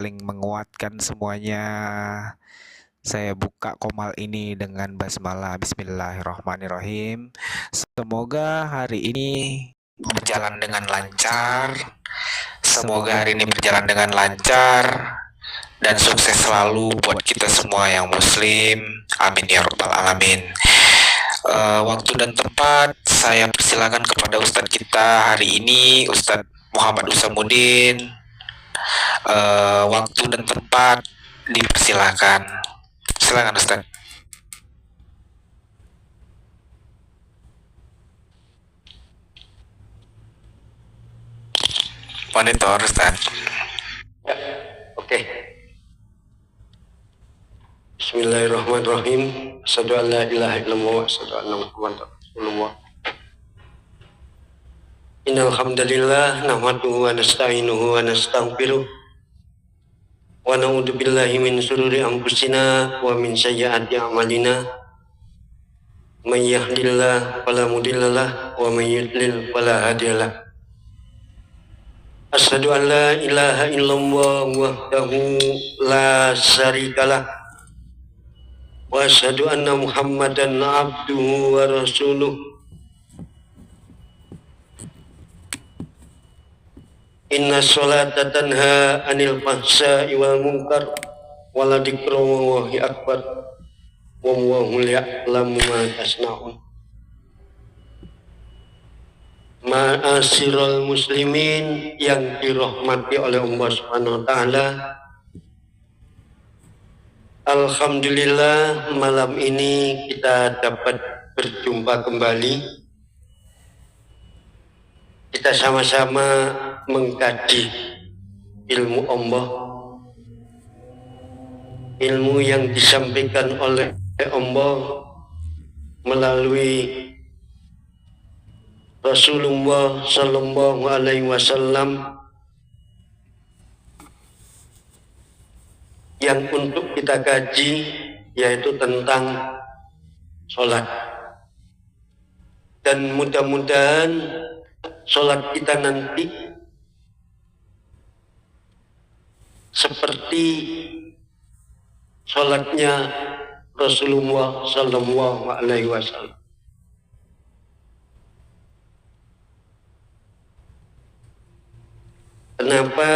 saling menguatkan semuanya. Saya buka komal ini dengan basmalah. Bismillahirrahmanirrahim. Semoga hari ini berjalan dengan lancar. Semoga hari ini berjalan dengan lancar dan sukses selalu buat kita semua yang muslim. Amin ya rabbal alamin. Waktu dan tempat saya persilakan kepada Ustadz kita hari ini, Ustadz Muhammad Usamuddin. Waktu dan tempat dipersilakan. Silakan Ustadz. Monitor Ustadz. Ya, oke. Bismillahirrahmanirrahim. Asyhadu an la ilaha illallah wa asyhadu anna Muhammadar Rasulullah. Innal hamdalillah nahmaduhu wa nasta'inuhu wa nastaghfiruh wa na'udzu billahi min shururi anfusina wa min sayyiati a'malina. May yahdihillahu fala mudhillalah wa may yudlil fala hadiyalah. Asyhadu an la ilaha illallah wahdahu la syarikalah wa asyhadu anna Muhammadan abduhu wa rasuluh. Inna sholata tanha anil fahsya'i wal munkar wa la dzikrullahi akbar wa huwa ya'lamu ma tasna'un. Ma'asyiral muslimin yang dirahmati oleh Allah Subhanahu wa taala. Alhamdulillah malam ini kita dapat berjumpa kembali. Kita sama-sama mengkaji ilmu Allah, ilmu yang disampaikan oleh Allah melalui Rasulullah Sallallahu Alaihi Wasallam, yang untuk kita kaji yaitu tentang sholat. Dan mudah-mudahan sholat kita nanti seperti sholatnya Rasulullah Sallallahu Alaihi Wasallam. Kenapa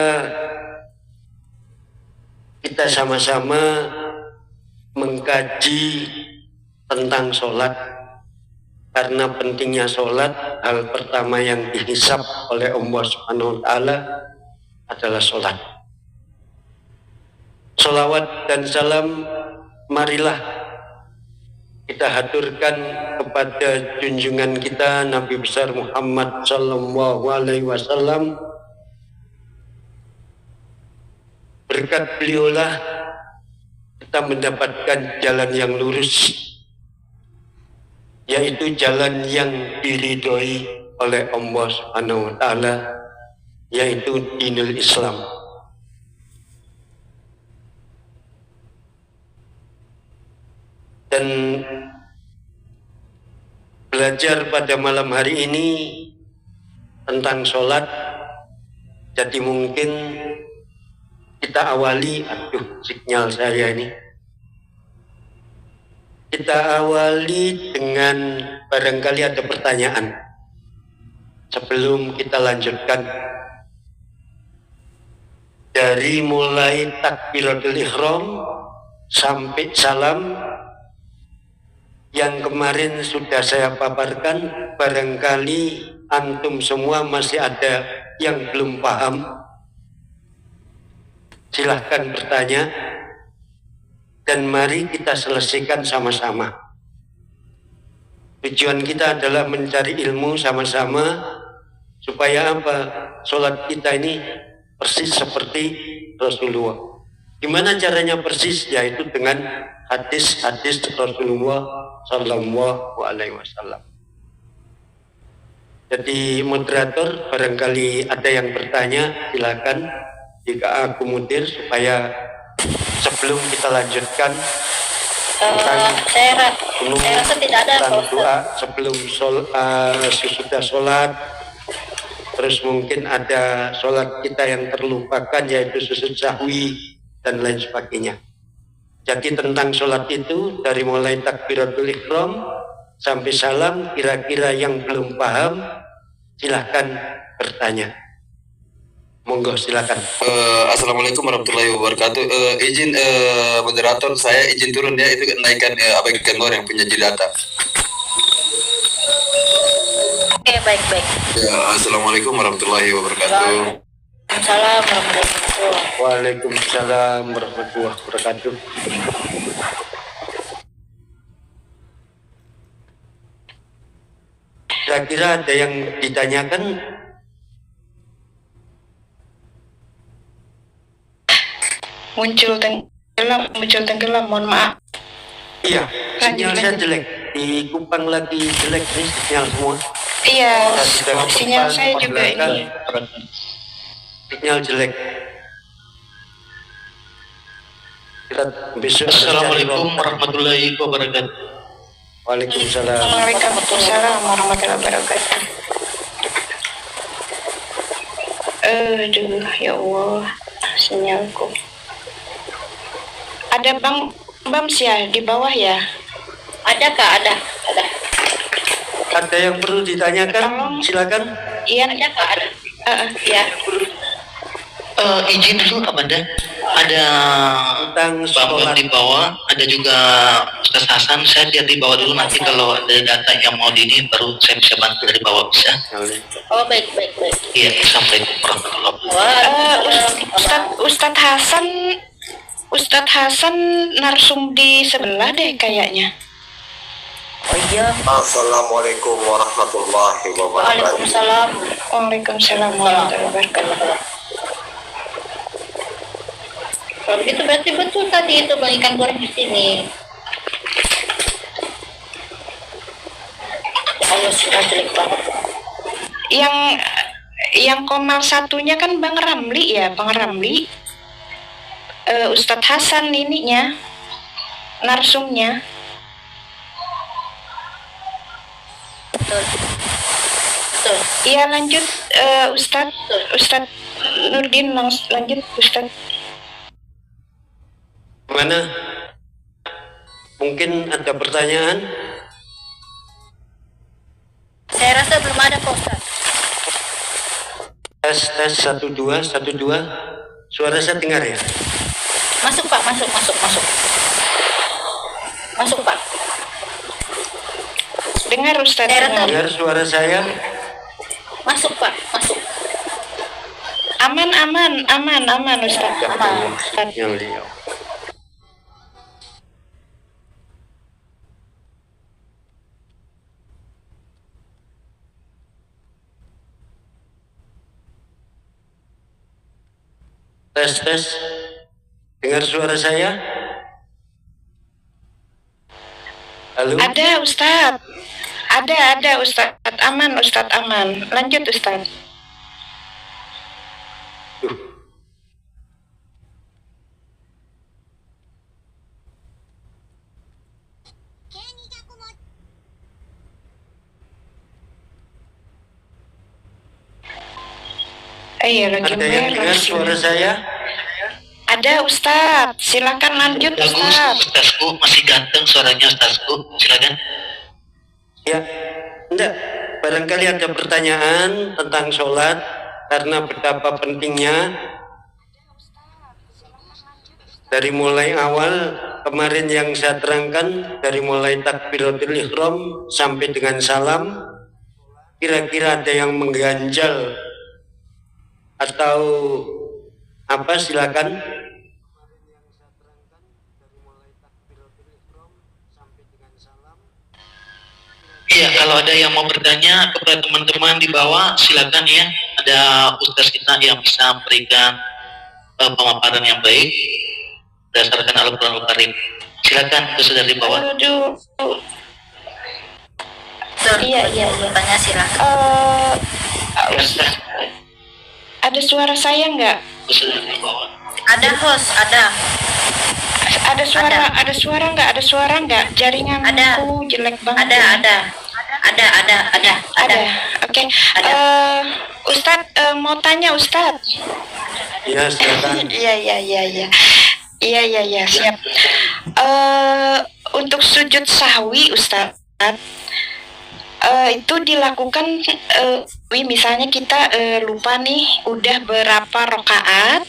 kita sama-sama mengkaji tentang sholat? Karena pentingnya sholat, hal pertama yang dihisab oleh Allah Subhanahu wa taala adalah sholat. Sholawat dan salam marilah kita haturkan kepada junjungan kita Nabi besar Muhammad Sallallahu Alaihi Wasallam. Berkat beliaulah kita mendapatkan jalan yang lurus, yaitu jalan yang diridhoi oleh Allah Subhanahu wa taala, yaitu dinul Islam. Dan belajar pada malam hari ini tentang sholat, jadi mungkin kita awali, sinyal saya ini. Kita awali dengan barangkali ada pertanyaan sebelum kita lanjutkan. Dari mulai takbiratul ihram sampai salam yang kemarin sudah saya paparkan, barangkali antum semua masih ada yang belum paham. Silahkan bertanya dan mari kita selesaikan sama-sama. Tujuan kita adalah mencari ilmu sama-sama supaya apa? Sholat kita ini persis seperti Rasulullah. Gimana caranya persis? Yaitu dengan hadis-hadis Rasulullah Sallallahu Alaihi Wasallam. Jadi moderator, barangkali ada yang bertanya, silakan diakomodir supaya sebelum kita lanjutkan saya rasa tidak ada doa sebelum sesudah sholat Terus mungkin ada sholat kita yang terlupakan yaitu sujud sahwi dan lain sebagainya. Jadi tentang sholat itu dari mulai takbiratul ihram sampai salam, kira-kira yang belum paham silahkan bertanya. Monggo silakan. Assalamualaikum warahmatullahi wabarakatuh. Izin moderator, saya izin turun ya, itu naikkan abaikan yang penyaji data. Oke, baik. Ya, Assalamualaikum warahmatullahi wabarakatuh. Waalaikumsalam warahmatullahi wabarakatuh. Waalaikumsalam warahmatullahi wabarakatuh. Kira-kira ada yang ditanyakan? Muncul tenggelam, mohon maaf. Iya, sinyal saya jelek. Di Kupang lagi jelek nih sinyal semua. Iya, Sedang sinyal depan, saya juga belakang, ini. sinyal jelek. Kita besok Assalamualaikum warahmatullahi wabarakatuh. Waalaikumsalam. Waalaikumsalam warahmatullahi wabarakatuh. Aduh, ya Allah, sinyalku. Ada Bams ya di bawah ya? Ada Kak? Ada. Ada yang perlu ditanyakan? Silakan. Iya, Ada Kak? Ada. ya. Izin dulu Abanda, ada Tentang Bambang sholat. di bawah, ada juga Ustaz Hasan. Saya lihat di bawah dulu, nanti kalau ada data yang mau di ini baru saya bisa bantu dari bawah, bisa. Oh, baik. Iya, Assalamualaikum warahmatullahi wabarakatuh. Ustadz Hasan narsum di sebelah deh kayaknya. Oh iya. Assalamualaikum warahmatullahi wabarakatuh. Waalaikumsalam. Waalaikumsalam warahmatullahi wabarakatuh. Kalau begitu berarti betul tadi itu Bang ikan goreng di sini. Allah sudah jelek banget. Yang komal satunya kan Bang Ramli ya, Bang Ramli. Ustadz Hasan ininya narsumnya. Betul. Iya lanjut Ustadz Nurdin lanjut Ustadz. Mana? Mungkin ada pertanyaan? Saya rasa belum ada Pak Ustaz. Tes 1 2 1 2. Suara saya dengar ya? Masuk Pak, masuk. Masuk Pak. Dengar Ustadz. Dengar suara saya? Masuk Pak, masuk. Aman Ustadz. Aman. Yang beliau. Tes. Dengar suara saya? Halo? Ada Ustadz. Ada Ustadz. Aman. Lanjut Ustadz. Iya lagi Ada yang dengar suara saya? Ada Ustadz. Silakan lanjut Bagus, Ustadz. Ustazku masih ganteng suaranya Ustazku. Silakan. Ya, enggak. Barangkali ada pertanyaan tentang sholat karena betapa pentingnya dari mulai awal kemarin yang saya terangkan dari mulai takbiratul ihram sampai dengan salam, kira-kira ada yang mengganjal atau apa? Silakan. Iya, kalau ada yang mau bertanya kepada teman-teman di bawah, silakan ya. Ada Ustaz kita yang bisa memberikan pemaparan yang baik berdasarkan Al-Quranul Karim. Silakan Ustaz dari bawah. Aduh. Iya. Tanya silakan. Ustadz, ada suara saya nggak? Ustaz dari bawah. Ada host, ada. Ada suara nggak? Ada suara nggak? Jaringanku Ada. jelek banget. Ada. Ada. Oke. Ada. Ustadz mau tanya Ustadz. Ya, silakan. Iya, siap. Untuk sujud sahwi Ustadz, itu dilakukan misalnya kita lupa nih udah berapa rakaat,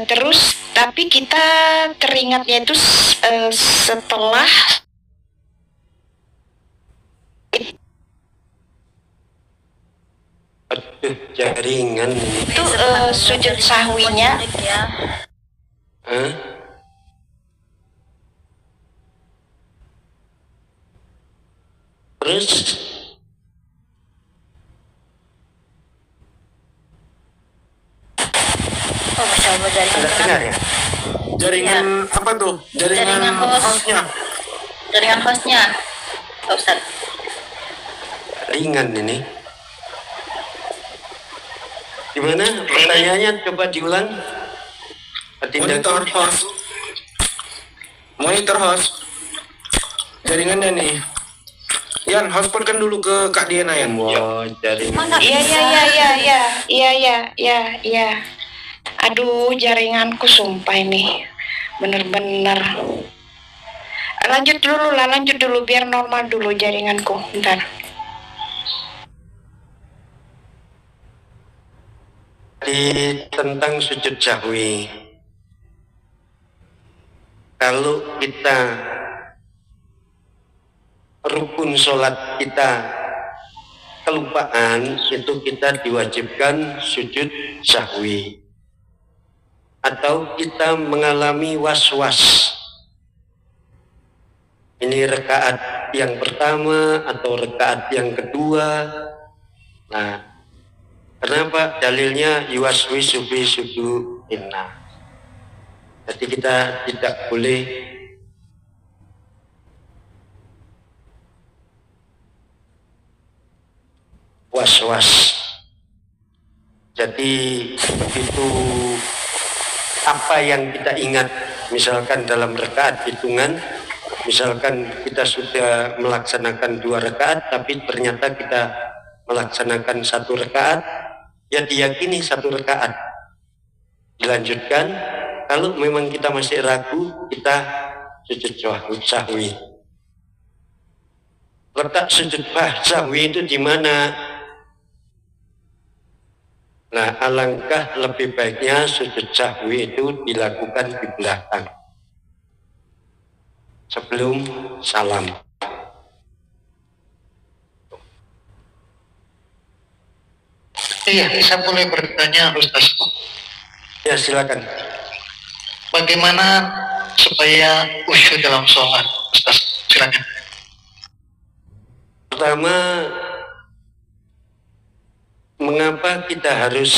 terus tapi kita teringatnya itu setelah Aduh, jaringan ini. itu sujud sahwinya Hah? Terus Oh, Masya Allah, jaringan Anda dengar ya? Jaringan apa tuh? Jaringan host. hostnya. jaringan hostnya, Pak Ustadz. Ringan ini. Gimana pertanyaannya? Coba diulang. Monitor host. Monitor host. Jaringannya nih. Yan, hotspotkan dulu ke Kak Diana Yan. Wah, jaringan. Mana Iya. Aduh, jaringanku sumpah ini bener-bener. Lanjut dulu biar normal dulu jaringanku. Bentar. Tentang sujud sahwi. Kalau kita rukun sholat kita kelupaan, itu kita diwajibkan sujud sahwi. Atau kita mengalami was-was, ini rakaat yang pertama atau rakaat yang kedua. Nah, kenapa? Dalilnya yuwaswisu fi sudurinna. Jadi kita tidak boleh was-was. Jadi begitu apa yang kita ingat, misalkan dalam rakaat hitungan, misalkan kita sudah melaksanakan 2 rakaat tapi ternyata kita melaksanakan 1 rakaat, ya diyakini 1 rakaat dilanjutkan. Kalau memang kita masih ragu, kita sujud sahwi. Letak sujud sahwi itu di mana? Nah, alangkah lebih baiknya sujud sahwi itu dilakukan di belakang sebelum salam. Iya, saya boleh bertanya Ustaz. Ya, silakan. Bagaimana supaya khusyuk dalam sholat, Ustaz? Silakan. Pertama, mengapa kita harus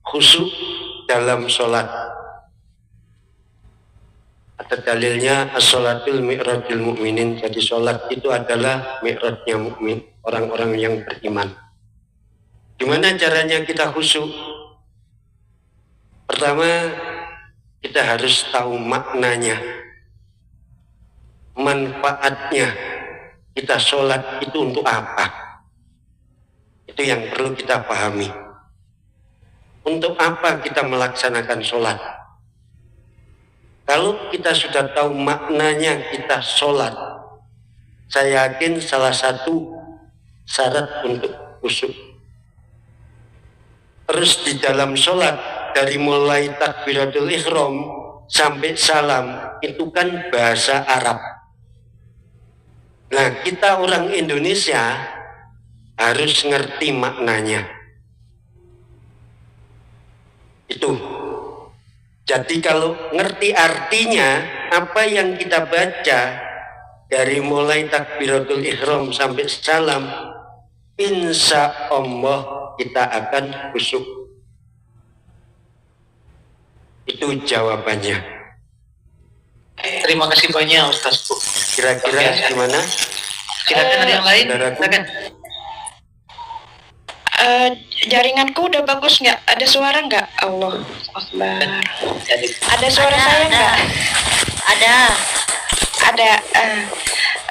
khusyuk dalam sholat? Ada dalilnya, as-sholatul mi'rajul mu'minin. Jadi sholat itu adalah mi'rajnya mukmin, orang-orang yang beriman. Gimana caranya kita khusyuk? Pertama, kita harus tahu maknanya, manfaatnya. Kita sholat itu untuk apa? Itu yang perlu kita pahami. Untuk apa kita melaksanakan sholat? Kalau kita sudah tahu maknanya kita sholat, saya yakin salah satu syarat untuk khusyuk. Terus di dalam sholat, dari mulai takbiratul ihram sampai salam, itu kan bahasa Arab. Nah, kita orang Indonesia harus ngerti maknanya. Itu. Jadi kalau ngerti artinya, apa yang kita baca dari mulai takbiratul ihram sampai salam, insya Allah kita akan khusyuk. Itu jawabannya. Terima kasih banyak Ustaz. Kira-kira gimana? Silakan ada yang lain. Saudaraku. Silakan. Jaringanku udah bagus nggak? Ada suara nggak? Allah Akbar. Ada suara saya nggak? Ada. Ada.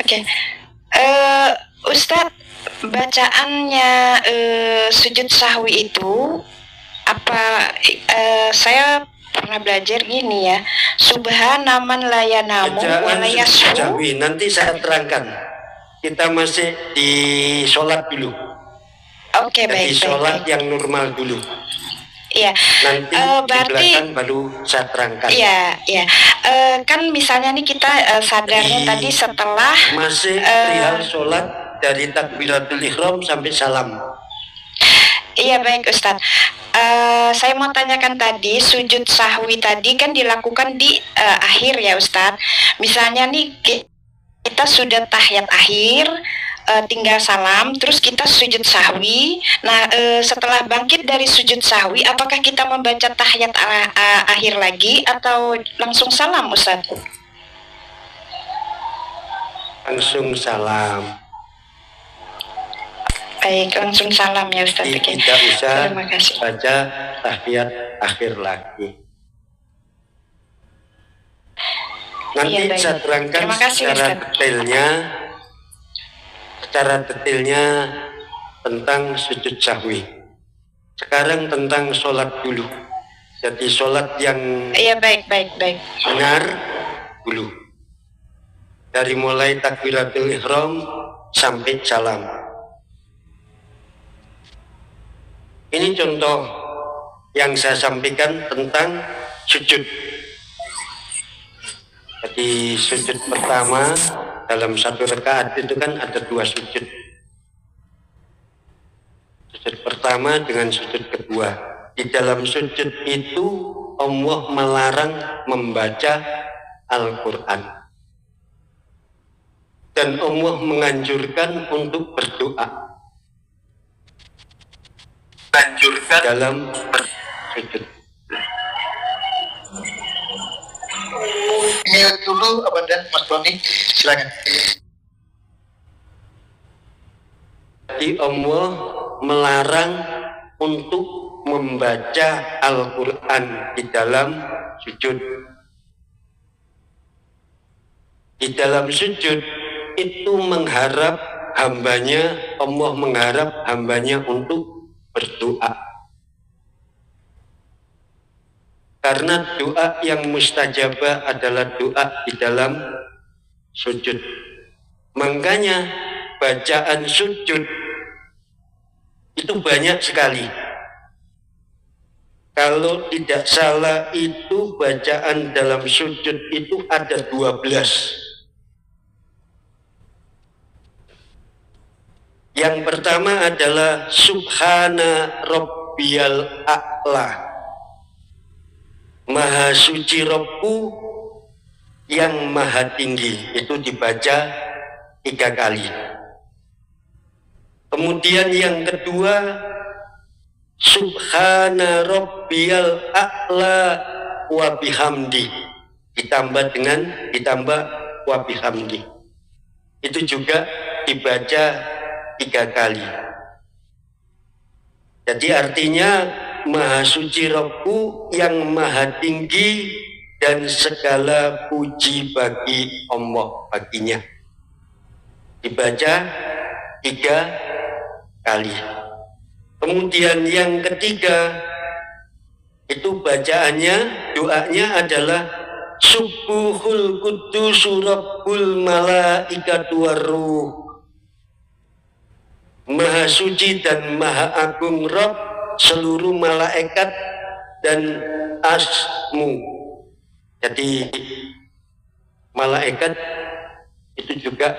Oke. Ustadz, bacaannya sujud sahwi itu apa? Saya pernah belajar gini ya, subhana man la yanamu wa Bacaan la sujud yashu. sahwi nanti saya terangkan. Kita masih di sholat dulu. Oke, Jadi baik. sholat yang normal dulu. Iya. Nanti di Berarti belakang baru saya terangkan. iya. Kan misalnya nih kita sadarnya Jadi, tadi setelah Masih perihal sholat dari takbiratul ihram sampai salam. Iya, baik Ustadz. Saya mau tanyakan tadi, sujud sahwi tadi kan dilakukan di akhir ya Ustadz. Misalnya nih kita sudah tahiyat akhir, tinggal salam, terus kita sujud sahwi. Nah, setelah bangkit dari sujud sahwi, apakah kita membaca tahiyat akhir lagi atau langsung salam Ustadz? Langsung salam. Baik, langsung salam ya Ustadz. Jadi tidak usah Terima kasih. baca tahiyat akhir lagi. Nanti Iya, baik. saya terangkan Terima kasih, secara Ustaz. detailnya tentang sujud sahwi. Sekarang tentang sholat dulu. Jadi sholat yang Iya, baik. benar dulu. Dari mulai takbiratul ihram sampai salam. Ini contoh yang saya sampaikan tentang sujud. Jadi sujud pertama dalam satu rakaat itu kan ada 2 sujud. Sujud pertama dengan sujud kedua. Di dalam sujud itu Allah melarang membaca Al-Quran. Dan Allah menganjurkan untuk berdoa. Dalam sujud. Ini dulu Abang dan Mas Tony, silakan. Jadi Allah melarang untuk membaca Al-Quran di dalam sujud. Di dalam sujud itu mengharap hambanya, Allah mengharap hambanya untuk berdoa. Karena doa yang mustajabah adalah doa di dalam sujud. Makanya bacaan sujud itu banyak sekali. Kalau tidak salah itu bacaan dalam sujud itu ada 12. Yang pertama adalah Subhana Rabbiyal A'la. Maha suci Rabbku yang maha tinggi. Itu dibaca 3 kali. Kemudian yang kedua Subhana Rabbiyal A'la wa bihamdi. Ditambah wa bihamdi. Itu juga dibaca 3 kali. Jadi artinya Maha suci Rabbku yang maha tinggi dan segala puji bagi Allah baginya. Dibaca 3 kali. Kemudian yang ketiga itu bacaannya, doanya adalah Subuhul Quddus Rabbul Malaikatu Warruh. Maha suci dan maha agung Rabb seluruh malaikat dan asmu. Jadi malaikat itu juga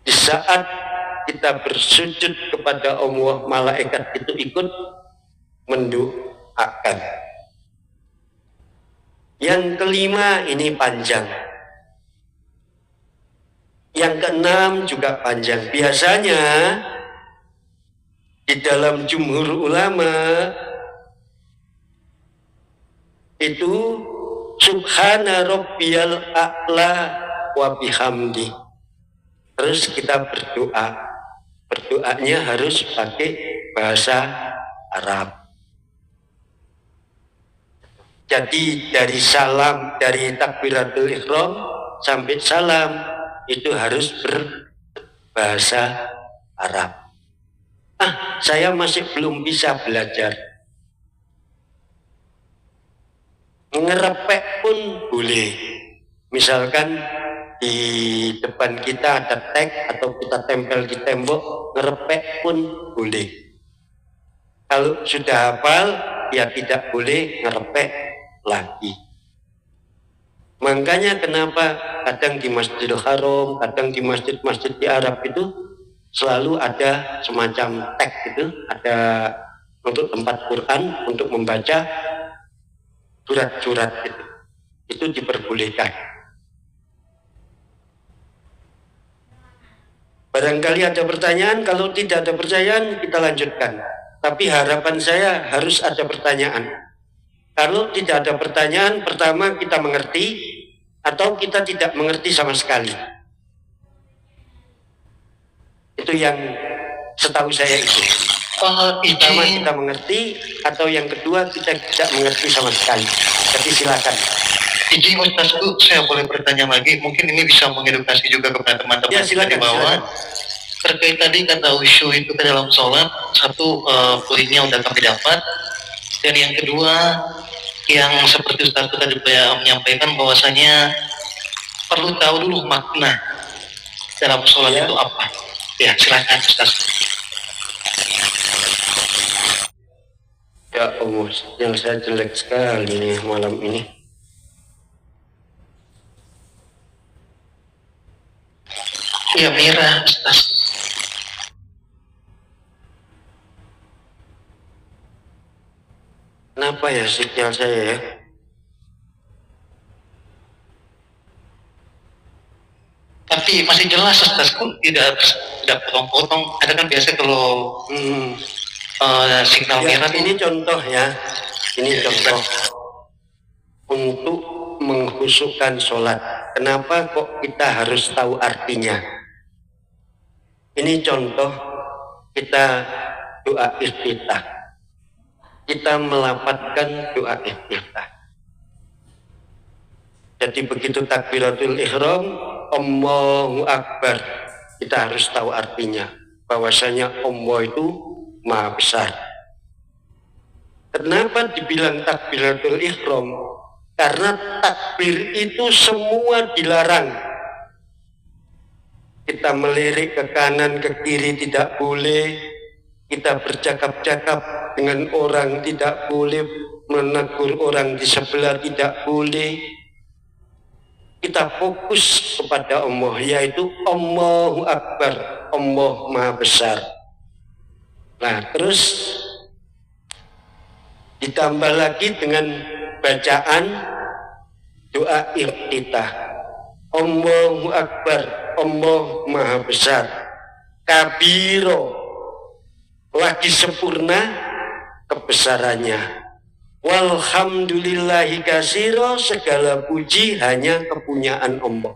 di saat kita bersujud kepada Allah, malaikat itu ikut mendoakan. Yang kelima ini panjang. Yang keenam juga panjang. Biasanya di dalam jumhur ulama itu Subhana Rabbiyal A'la wa bihamdi. Terus kita berdoa. Berdoanya harus pakai bahasa Arab. Jadi dari salam, dari takbiratul ihram sampai salam itu harus berbahasa Arab. Saya masih belum bisa belajar. Ngerepek pun boleh. Misalkan di depan kita ada tag atau kita tempel di tembok, ngerepek pun boleh. Kalau sudah hafal, ya tidak boleh ngerepek lagi. Makanya kenapa kadang di Masjidil Haram, kadang di masjid-masjid di Arab itu selalu ada semacam tag gitu, ada untuk tempat Quran, untuk membaca surat-surat gitu. Itu diperbolehkan. Barangkali ada pertanyaan, kalau tidak ada pertanyaan kita lanjutkan. Tapi harapan saya harus ada pertanyaan. Kalau tidak ada pertanyaan, pertama kita mengerti atau kita tidak mengerti sama sekali. Itu yang setahu saya itu. Pertama kita mengerti atau yang kedua kita tidak mengerti sama sekali. Jadi silakan. Izin Ustazku, saya boleh bertanya lagi? Mungkin ini bisa mengedukasi juga kepada teman-teman Ya, silakan, di bawah. silakan. Terkait tadi kata khusyuk itu ke dalam sholat, satu poinnya udah kami dapat, dan yang kedua yang seperti Ustaz tadi menyampaikan bahwasanya perlu tahu dulu makna dalam sholat Ya. itu apa. Ya, silakan Ustaz. Ya Allah, yang saya jelek sekali nih malam ini. Ya, merah Ustaz. Kenapa ya sinyal saya ya? Tapi masih jelas Ustaz, kok tidak potong-potong. Ada kan biasa kalau signal Ya, merah ini contoh ya. Ini contoh untuk mengkhusukkan sholat. Kenapa kok kita harus tahu artinya? Ini contoh kita doa iftitah. Kita melafadzkan doa iftitah. Jadi begitu takbiratul ihram, Allahu Akbar, kita harus tahu artinya. Bahwasanya Allah itu Maha Besar. Kenapa dibilang takbiratul ihram? Karena takbir itu semua dilarang. Kita melirik ke kanan, ke kiri tidak boleh. Kita bercakap-cakap dengan orang tidak boleh. Menegur orang di sebelah tidak boleh. Kita fokus kepada Allah, yaitu Allahu Akbar, Allah Maha Besar. Nah, terus ditambah lagi dengan bacaan doa iftitah. Allahu Akbar, Allah Maha Besar. Kabiro, lagi sempurna kebesarannya. Walhamdulillahi kasiro, segala puji hanya kepunyaan Allah.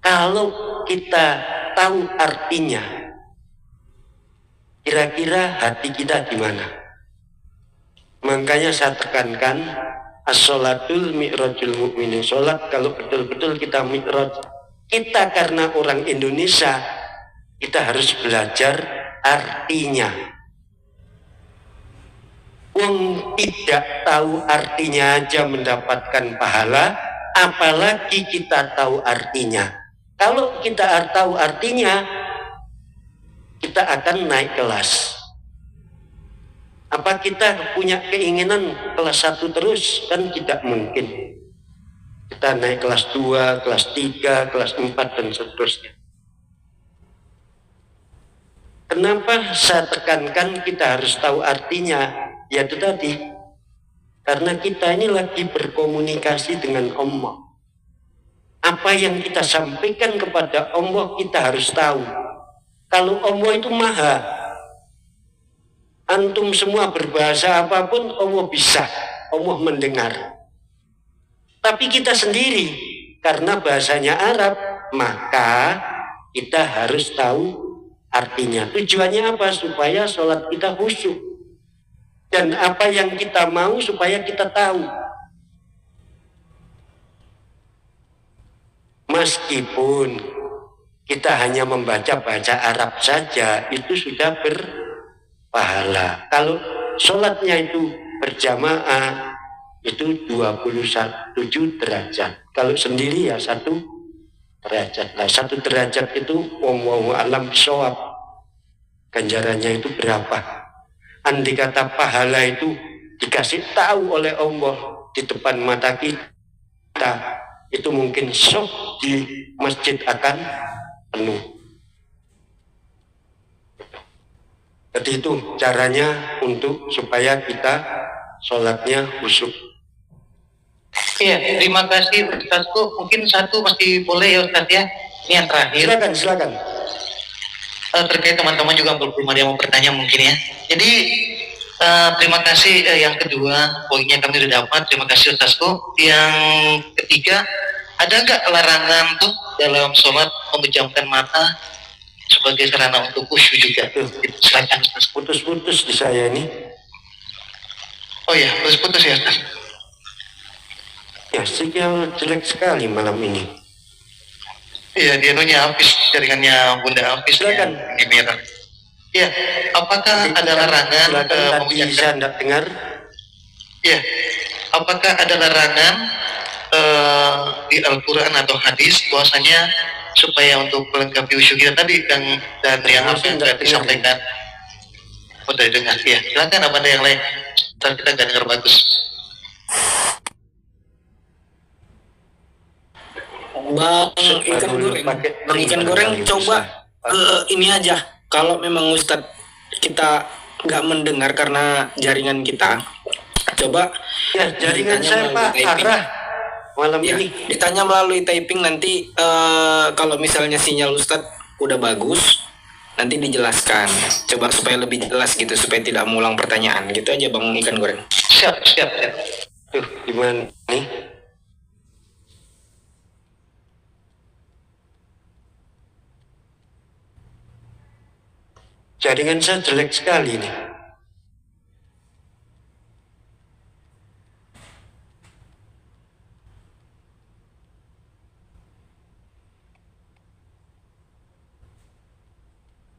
Kalau kita tahu artinya, kira-kira hati kita di mana? Makanya saya tekankan as-sholatul mi'rajul mu'minin. Sholat kalau betul-betul kita mi'raj. Kita karena orang Indonesia, kita harus belajar artinya. Wong tidak tahu artinya aja mendapatkan pahala, apalagi kita tahu artinya. Kalau kita tahu artinya, kita akan naik kelas. Apa kita punya keinginan kelas 1 terus? Kan tidak mungkin. Kita naik kelas 2, kelas 3, kelas 4, dan seterusnya. Kenapa saya tekankan kita harus tahu artinya? Ya itu tadi, karena kita ini lagi berkomunikasi dengan Allah. Apa yang kita sampaikan kepada Allah kita harus tahu. Kalau Allah itu maha, antum semua berbahasa apapun Allah bisa, Allah mendengar. Tapi kita sendiri, karena bahasanya Arab, maka kita harus tahu artinya. Tujuannya apa? Supaya sholat kita khusyuk. Dan apa yang kita mau supaya kita tahu. Meskipun kita hanya membaca bahasa Arab saja, itu sudah berpahala. Kalau sholatnya itu berjamaah, itu 27 derajat. Kalau sendiri ya 1 derajat. Nah, 1 derajat itu wallahu alam bisawab, ganjarannya itu berapa. Andai kata pahala itu dikasih tahu oleh Allah di depan mata kita, itu mungkin sok di masjid akan penuh. Jadi itu caranya untuk supaya kita sholatnya khusyuk. Iya, terima kasih Ustazku. Mungkin satu masih boleh ya Ustaz ya. Ini yang terakhir. Silakan. Terkait teman-teman juga belum ada yang mau bertanya mungkin ya. Jadi terima kasih yang kedua, poinnya kami sudah dapat. Terima kasih Ustazku. Yang ketiga, ada nggak larangan tuh dalam sholat memejamkan mata sebagai sarana untuk khusyuk juga? Silakan Ustaz. Putus-putus di saya ini. Oh ya, putus ya Ustaz. Ya, sinyal jelek sekali malam ini. Iya, dia nunya habis, jaringannya Bunda habis. Silakan. Di merah. Ya, apakah ada larangan Tadi saya tidak dengar. Ya, apakah ada larangan di Al-Quran atau hadis bahwasanya supaya untuk melengkapi usyuk kita tadi dan yang apa yang sudah disampaikan? Udah dengar ya. Silakan apa ada yang lain? Ntar kita nggak dengar bagus. Bang ikan goreng coba ini aja. Kalau memang Ustadz kita nggak mendengar karena jaringan kita, coba Ya, jaringan saya Pak arah malam ya, ini. ditanya melalui typing nanti kalau misalnya sinyal Ustadz udah bagus, nanti dijelaskan. Coba supaya lebih jelas gitu, supaya tidak mengulang pertanyaan. Gitu aja Bang ikan goreng. Siap. Tuh, gimana nih? Jaringan saya jelek sekali nih.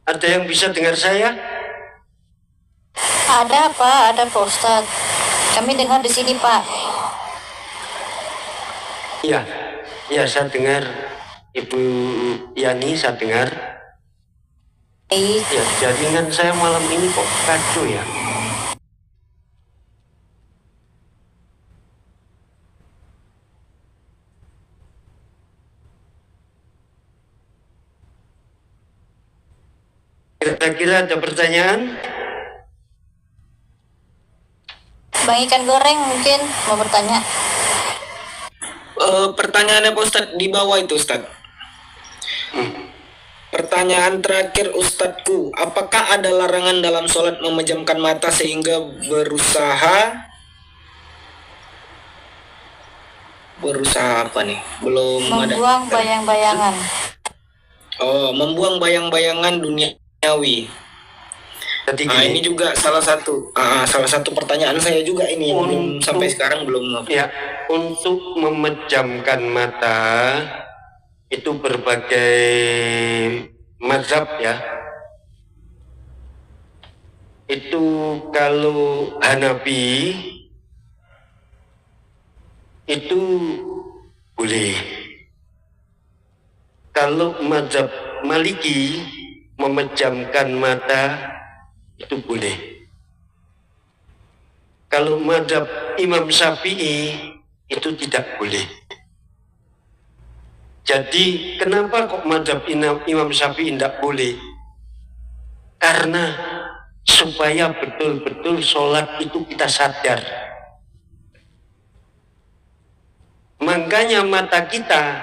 Ada yang bisa dengar saya? Ada Pak, ada Pak Ustadz. Kami dengar di sini Pak. Iya, saya dengar. Ibu Yani, saya dengar. Baik. Ya, jaringan saya malam ini kok kacau ya. Kira-kira ada pertanyaan? Bang ikan goreng mungkin mau bertanya. Pertanyaannya Pak Ustadz di bawah itu Ustadz. Pertanyaan terakhir Ustadzku, apakah ada larangan dalam sholat memejamkan mata sehingga berusaha apa nih? Belum ada. Membuang bayang-bayangan. Oh, membuang bayang-bayangan duniawi. Jadi Nah, gini, ini juga salah satu pertanyaan saya juga ini belum sampai sekarang belum. ya, untuk memejamkan mata itu berbagai mazhab ya. Itu kalau Hanafi itu boleh. Kalau mazhab Maliki memejamkan mata itu boleh. Kalau mazhab Imam Syafi'i itu tidak boleh. Jadi kenapa kok mazhab Imam Syafi'i tidak boleh? Karena supaya betul-betul sholat itu kita sadar. Makanya mata kita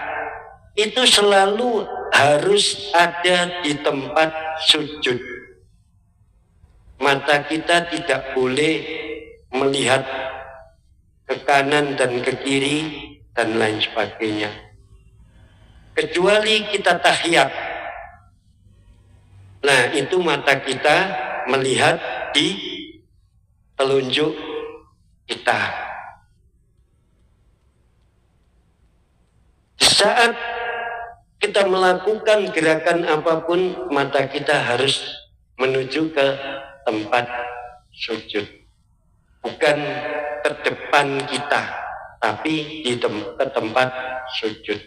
itu selalu harus ada di tempat sujud. Mata kita tidak boleh melihat ke kanan dan ke kiri dan lain sebagainya. Kecuali kita tahiyat. Nah, itu mata kita melihat di telunjuk kita. Di saat kita melakukan gerakan apapun, mata kita harus menuju ke tempat sujud. Bukan ke depan kita, tapi ke tempat sujud.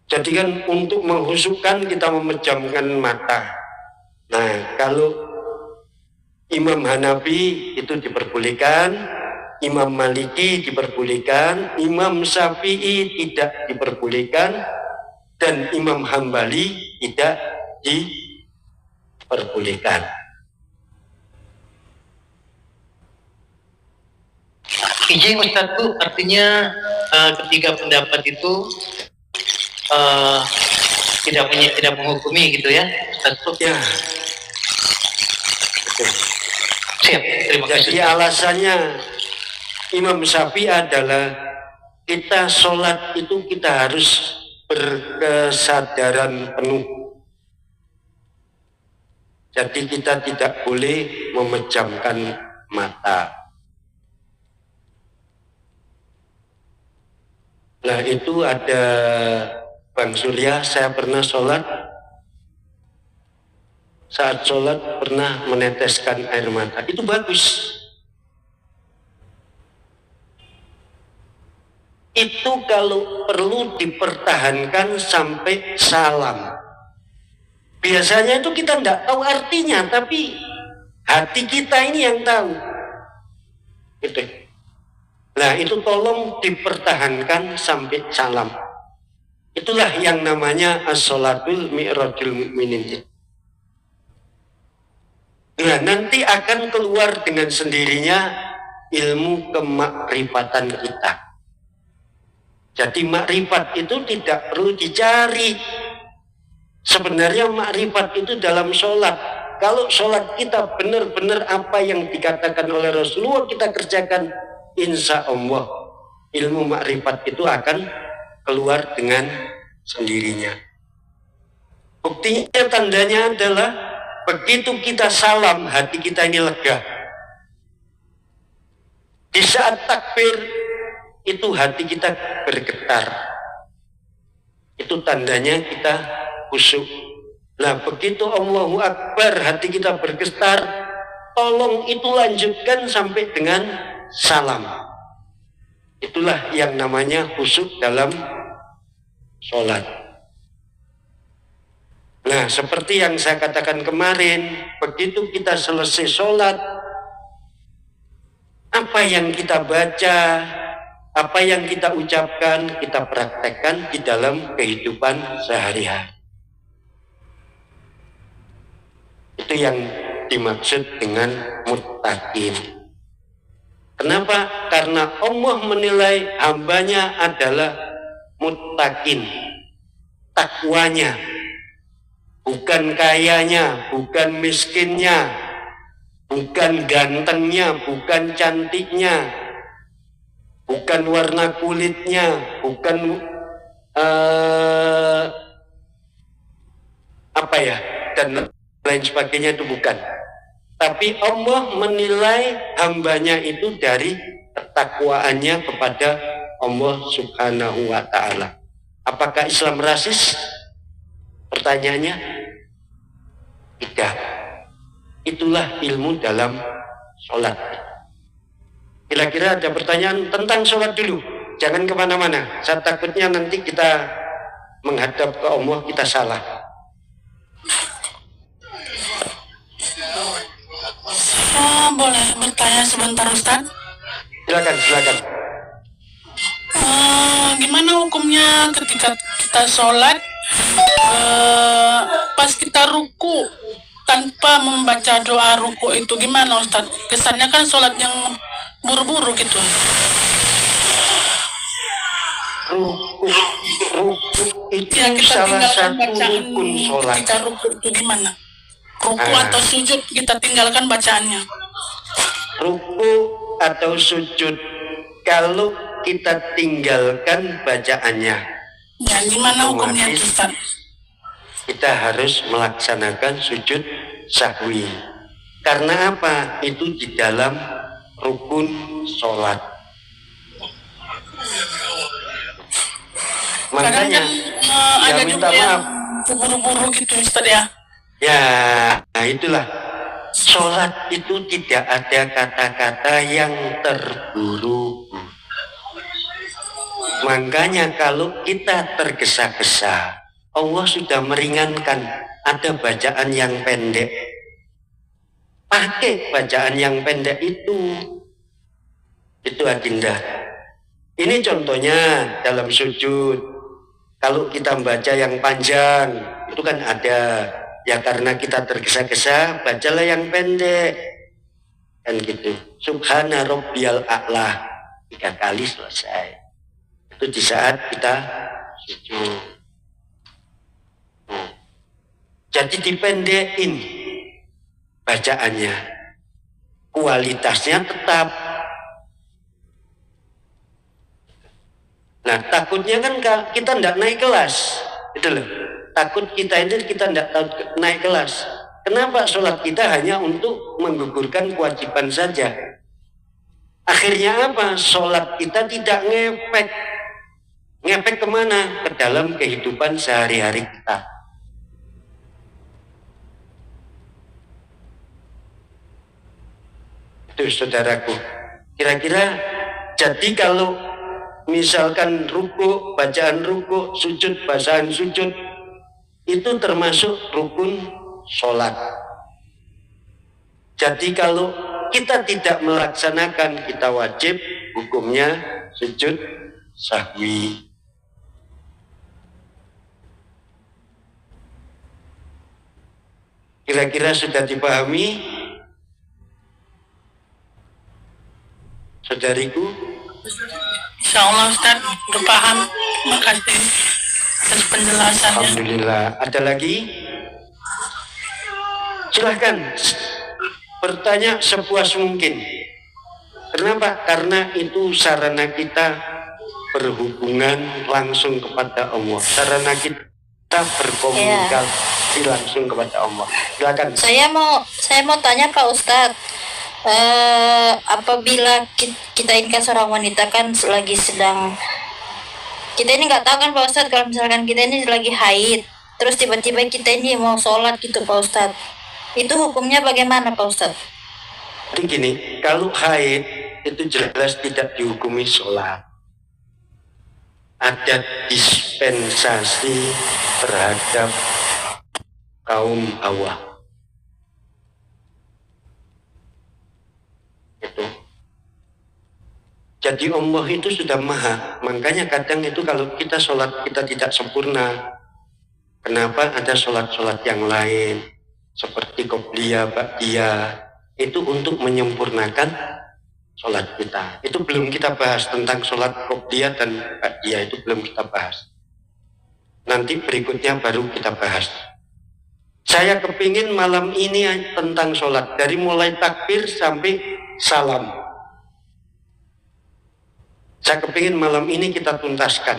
Jadi kan untuk menghususkan kita memejamkan mata. Nah, kalau Imam Hanafi itu diperbolehkan, Imam Maliki diperbolehkan, Imam Syafi'i tidak diperbolehkan, dan Imam Hambali tidak diperbolehkan. Izin Ustadz tuh artinya ketiga pendapat itu tidak menghukumi gitu ya Ustadz tuh. Ya. Siap, terima kasih. Jadi alasannya Imam Syafi'i adalah kita sholat itu kita harus berkesadaran penuh. Jadi kita tidak boleh memejamkan mata. Nah itu ada Bang Surya, saya pernah sholat, saat sholat pernah meneteskan air mata, itu bagus. Itu kalau perlu dipertahankan sampai salam. Biasanya itu kita tidak tahu artinya, tapi hati kita ini yang tahu. Gitu. Nah itu tolong dipertahankan sampai salam. Itulah yang namanya as-sholatul mi'rajul mu'minin. Nah nanti akan keluar dengan sendirinya ilmu kemakrifatan kita. Jadi makrifat itu tidak perlu dicari. Sebenarnya makrifat itu dalam sholat. Kalau sholat kita benar-benar apa yang dikatakan oleh Rasulullah kita kerjakan, insya Allah ilmu makrifat itu akan keluar dengan sendirinya. Buktinya tandanya adalah begitu kita salam hati kita ini lega. Di saat takbir itu hati kita bergetar. Itu tandanya kita khusyuk. Nah begitu Allahu Akbar hati kita bergetar, tolong itu lanjutkan sampai dengan salam. Itulah yang namanya khusyuk dalam sholat. Nah seperti yang saya katakan kemarin, begitu kita selesai sholat, apa yang kita baca, apa yang kita ucapkan, kita praktekkan di dalam kehidupan sehari-hari. Itu yang dimaksud dengan muttaqin. Kenapa? Karena Allah menilai hambanya adalah muttaqin, takwanya, bukan kayanya, bukan miskinnya, bukan gantengnya, bukan cantiknya, bukan warna kulitnya, bukan dan lain sebagainya, itu bukan. Tapi Allah menilai hambanya itu dari ketakwaannya kepada Allah Subhanahu wa Ta'ala. Apakah Islam rasis? Pertanyaannya tidak. Itulah ilmu dalam sholat. Kira-kira ada pertanyaan tentang sholat dulu. Jangan kemana-mana. Saya takutnya nanti kita menghadap ke Allah kita salah. Boleh bertanya sebentar Ustaz? Silakan. Gimana hukumnya ketika kita sholat pas kita ruku tanpa membaca doa ruku itu gimana Ustaz? Kesannya kan sholat yang buru-buru gitu. Ruku itu Ya, kita salah tinggalkan satu bacaan rukun sholat. ketika ruku itu gimana? Ruku atau sujud kita tinggalkan bacaannya. Ruku atau sujud kalau kita tinggalkan bacaannya, Ya, gimana hukumnya otomatis Ustaz? kita harus melaksanakan sujud sahwi. Karena apa? Itu di dalam rukun sholat. Kadang Makanya kan ya ada minta juga yang maaf. buru-buru gitu Ustaz ya. Ya, nah itulah. Sholat itu tidak ada kata-kata yang terburu-buru. Makanya kalau kita tergesa-gesa, Allah sudah meringankan. Ada bacaan yang pendek. Pakai bacaan yang pendek itu. Itu adinda. Ini contohnya dalam sujud. Kalau kita baca yang panjang, itu kan ada. Ya karena kita tergesa-gesa, bacalah yang pendek. Kan gitu. Subhana rabbiyal a'la. 3 kali selesai. Itu di saat kita sujud. Jadi dipendekin bacaannya. Kualitasnya tetap. Nah takutnya kan kita tidak naik kelas. Itu loh. Takut kita ini kita tidak naik kelas. Kenapa sholat kita hanya untuk menggugurkan kewajiban saja? Akhirnya apa? Sholat kita tidak ngefek. Ngefek kemana? Ke dalam kehidupan sehari-hari kita. Itu saudaraku. Kira-kira jadi kalau misalkan ruku, bacaan ruku, sujud, bacaan sujud, itu termasuk rukun sholat. Jadi kalau kita tidak melaksanakan, kita wajib hukumnya sujud sahwi. Kira-kira sudah dipahami, saudariku? Insya Allah Ustaz udah paham. Terima kasih atas penjelasannya. Alhamdulillah. Ada lagi? Silahkan bertanya sepuas mungkin. Kenapa? Karena itu sarana kita berhubungan langsung kepada Allah. Sarana kita berkomunikasi langsung kepada Allah. Silakan. Saya mau tanya Pak Ustadz, apabila kita ini kan seorang wanita kan lagi sedang, kita ini nggak tahu kan Pak Ustadz, kalau misalkan kita ini lagi haid, terus tiba-tiba kita ini mau sholat gitu Pak Ustadz, itu hukumnya bagaimana Pak Ustadz? Jadi gini, kalau haid itu jelas tidak dihukumi sholat. Ada dispensasi terhadap kaum hawa. Itu. Jadi Allah itu sudah maha. Makanya kadang itu kalau kita sholat kita tidak sempurna. Kenapa ada sholat-sholat yang lain seperti qobliyah, ba'diyah, itu untuk menyempurnakan sholat kita. Itu belum kita bahas tentang sholat qobliyah dan ba'diyah, itu belum kita bahas. Nanti berikutnya baru kita bahas. Saya kepingin malam ini tentang sholat, dari mulai takbir sampai salam. Saya kepingin malam ini kita tuntaskan.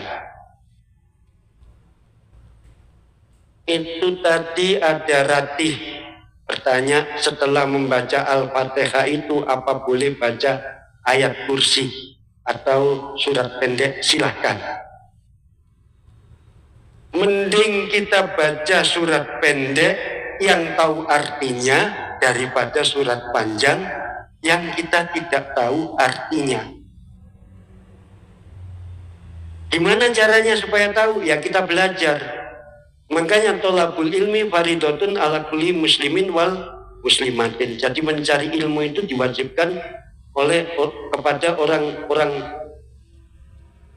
Itu tadi ada Ratih bertanya, setelah membaca Al-Fatihah itu apa boleh baca ayat kursi atau surat pendek? Silahkan. Mending kita baca surat pendek yang tahu artinya daripada surat panjang yang kita tidak tahu artinya. Gimana caranya supaya tahu? Ya kita belajar. Makanya tolabul ilmi faridotun ala kulli muslimin wal muslimatin. Jadi mencari ilmu itu diwajibkan kepada orang-orang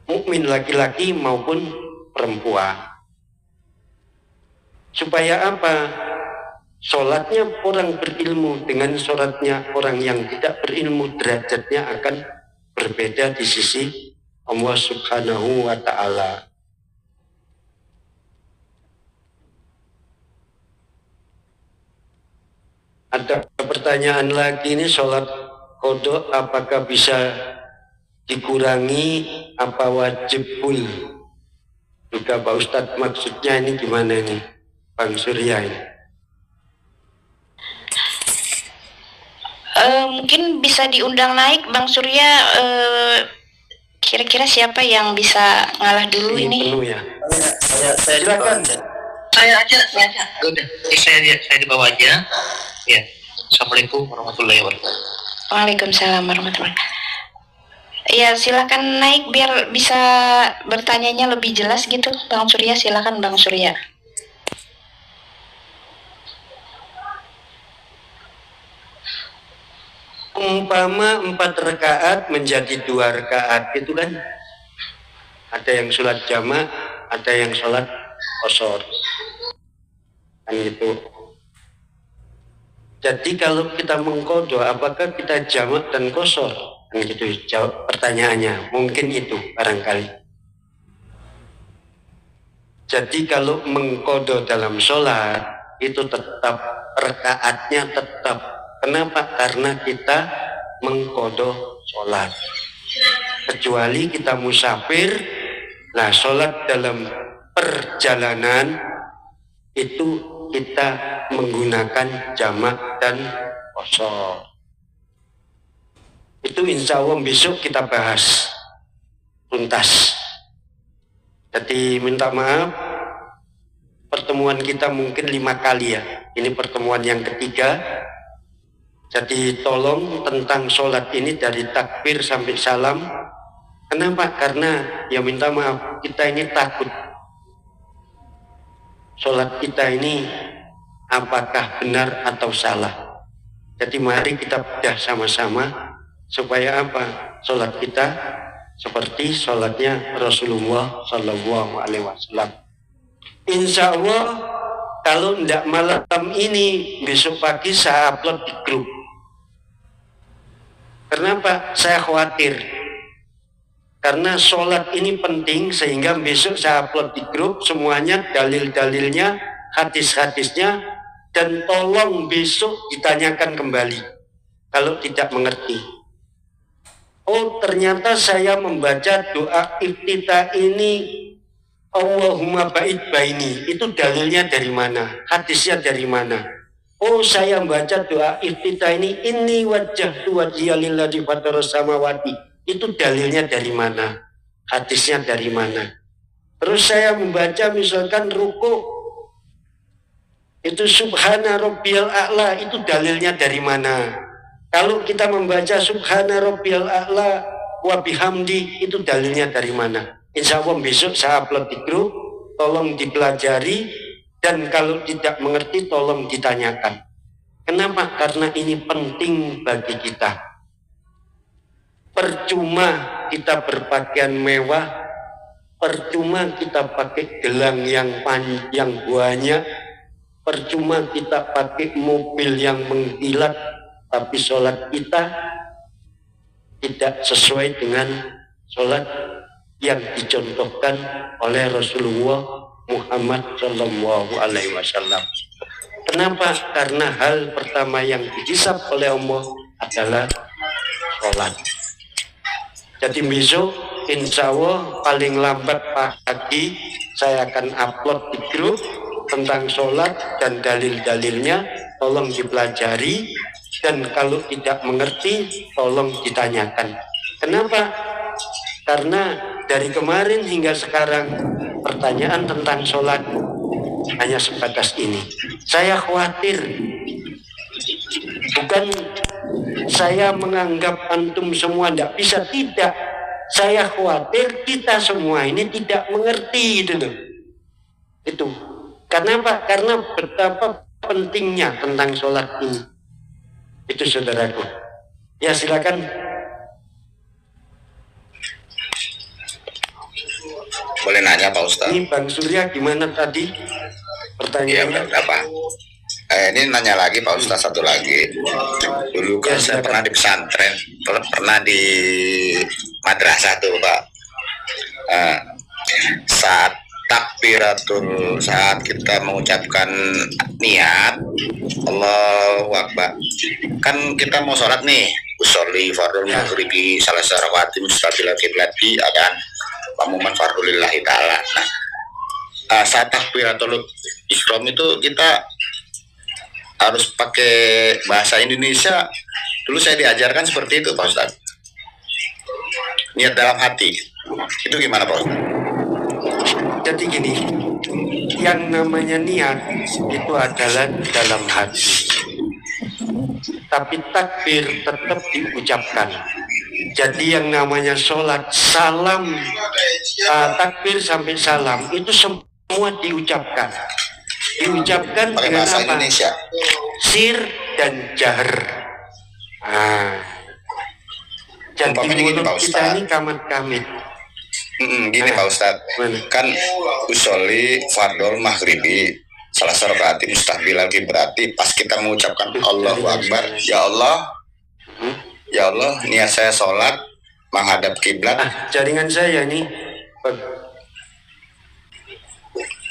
mukmin laki-laki maupun perempuan. Supaya apa? Sholatnya orang berilmu dengan sholatnya orang yang tidak berilmu, derajatnya akan berbeda di sisi Allah Subhanahu wa ta'ala. Ada pertanyaan lagi ini, sholat qodok apakah bisa dikurangi, apa wajib full? Juga Pak Ustadz, maksudnya ini gimana ini Bang Surya ini? Mungkin bisa diundang naik Bang Surya, Kira-kira siapa yang bisa ngalah dulu Ini ini? penuh ya. Saya Silakan. Saya aja. Udah, saya di bawah aja. Ya. Assalamualaikum warahmatullahi wabarakatuh. Waalaikumsalam warahmatullahi wabarakatuh. Ya, silakan naik biar bisa bertanyanya lebih jelas gitu, Bang Surya. Silakan Bang Surya. Umpama 4 rakaat menjadi 2 rakaat itu kan, ada yang sholat jamak, ada yang sholat qashar, kan gitu. Jadi kalau kita mengqadha, apakah kita jamak dan qashar? Kan gitu jawab pertanyaannya. Mungkin itu barangkali. Jadi kalau mengqadha dalam sholat itu tetap rakaatnya tetap. Kenapa? Karena kita mengqadha sholat. Kecuali kita musafir, nah sholat dalam perjalanan itu kita menggunakan jamak dan qashar. Itu insya Allah besok kita bahas tuntas. Jadi minta maaf, pertemuan kita mungkin 5 kali ya. Ini pertemuan yang ketiga. Jadi tolong tentang sholat ini dari takbir sampai salam. Kenapa? Karena ya minta maaf, kita ini takut. Sholat kita ini apakah benar atau salah. Jadi mari kita bedah sama-sama. Supaya apa? Sholat kita seperti sholatnya Rasulullah Sallallahu Alaihi Wasallam. Insya Allah kalau tidak malam ini, besok pagi saya upload di grup. Kenapa? Saya khawatir. Karena sholat ini penting sehingga besok saya upload di grup semuanya, dalil-dalilnya, hadis-hadisnya, dan tolong besok ditanyakan kembali kalau tidak mengerti. Oh, ternyata saya membaca doa iftitah ini Allahumma ba'id baini. Itu dalilnya dari mana? Hadisnya dari mana? Oh, saya membaca doa iftitah ini inni wajjahtu wajhiya lillazi fataras samawati. Itu dalilnya dari mana? Hadisnya dari mana? Terus saya membaca misalkan ruku itu subhana rabbiyal a'la, itu dalilnya dari mana? Kalau kita membaca subhana rabbiyal a'la wa bihamdi, itu dalilnya dari mana? Insya Allah besok saya upload di grup, tolong dipelajari, dan kalau tidak mengerti tolong ditanyakan. Kenapa? Karena ini penting bagi kita. Percuma kita berpakaian mewah, percuma kita pakai gelang yang panjang banyak, percuma kita pakai mobil yang mengkilat, tapi sholat kita tidak sesuai dengan sholat yang dicontohkan oleh Rasulullah Muhammad Sallallahu Alaihi Wasallam. Kenapa? Karena hal pertama yang dihisab oleh Allah adalah sholat. Jadi besok insya Allah paling lambat pagi saya akan upload di grup tentang sholat dan dalil-dalilnya, tolong dipelajari. Dan kalau tidak mengerti, tolong ditanyakan. Kenapa? Karena dari kemarin hingga sekarang, pertanyaan tentang sholat hanya sebatas ini. Saya khawatir, bukan saya menganggap antum semua tidak bisa, tidak. Saya khawatir kita semua ini tidak mengerti gitu loh. Itu. Kenapa? Karena betapa pentingnya tentang sholat ini. Itu saudaraku. Ya silakan. Boleh nanya Pak Ustaz? Ini Bang Surya gimana tadi pertanyaannya? Iya, apa? Ini nanya lagi Pak Ustaz, satu lagi. Dulu kan saya pernah di pesantren, pernah di madrasah tuh Pak. Saat takbiratul, saat kita mengucapkan niat Allahu Akbar, kan kita mau sholat nih, usolli fardul maghribi salah sarawati mustaqilah kiblati adan pamuman fardulillahi ta'ala. Nah, saat takbiratul ihram itu kita harus pakai bahasa Indonesia. Dulu saya diajarkan seperti itu Pak Ustaz. niat dalam hati. Itu gimana Pak Ustadz? Jadi gini, yang namanya niat itu adalah dalam hati. Tapi takbir tetap diucapkan. Jadi yang namanya sholat, salam, takbir sampai salam itu semua diucapkan. Diucapkan Pakai dengan bahasa apa? Indonesia. Sir dan jahar. Jadi Umpamanya gini, mulut Pak kita Ustadz. ini kamat-kamit. Gini Pak Ustadz, kan usolli fardol maghribi salah rakaat mustahbilal berarti pas kita mengucapkan Allahu Akbar, ya Allah, niat saya sholat menghadap kiblat. Jaringan saya nih,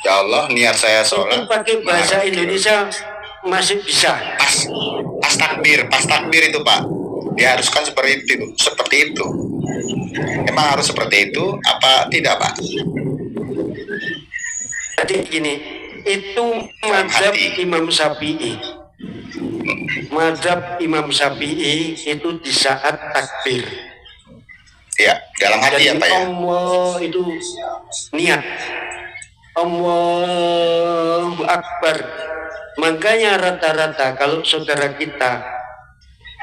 Ya Allah, niat saya itu sholat pakai bahasa menghadap Indonesia masih bisa. pas takbir itu Pak, diharuskan seperti itu. Emang harus seperti itu apa tidak Pak? Jadi gini, itu mazhab Imam Syafi'i. Mazhab Imam Syafi'i itu di saat takbir. Ya, dalam hati ya Jadi Pak ya. Allah itu niat. Allahu Akbar. Makanya rata-rata kalau saudara kita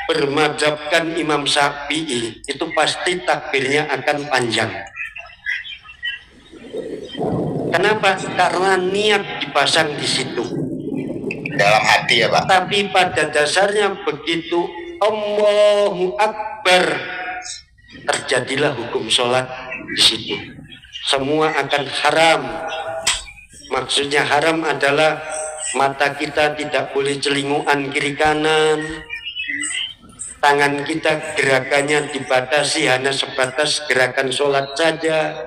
bermadzhabkan Imam Syafi'i, itu pasti takbirnya akan panjang. Kenapa? Karena niat dipasang di situ. Dalam hati ya Pak. Tapi pada dasarnya begitu Allahu Akbar, terjadilah hukum sholat di situ. Semua akan haram. Maksudnya haram adalah mata kita tidak boleh celinguan kiri kanan, tangan kita gerakannya dibatasi hanya sebatas gerakan sholat saja,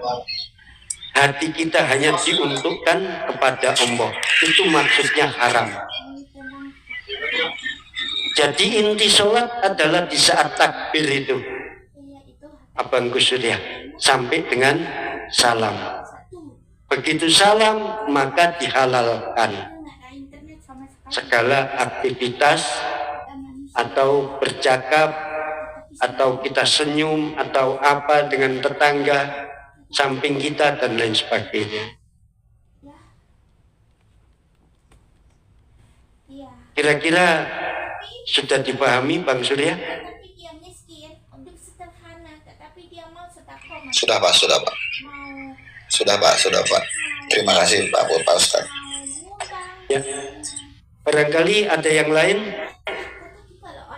hati kita hanya diuntukkan kepada Allah. Itu maksudnya haram. Jadi inti sholat adalah di saat takbir itu, Abang Gus Surya, sampai dengan salam. Begitu salam maka dihalalkan segala aktivitas atau bercakap atau kita senyum atau apa dengan tetangga samping kita dan lain sebagainya. Kira-kira sudah dipahami Bang Surya? Sudah Pak. Terima kasih Pak Ustadz. Ya. Barangkali ada yang lain.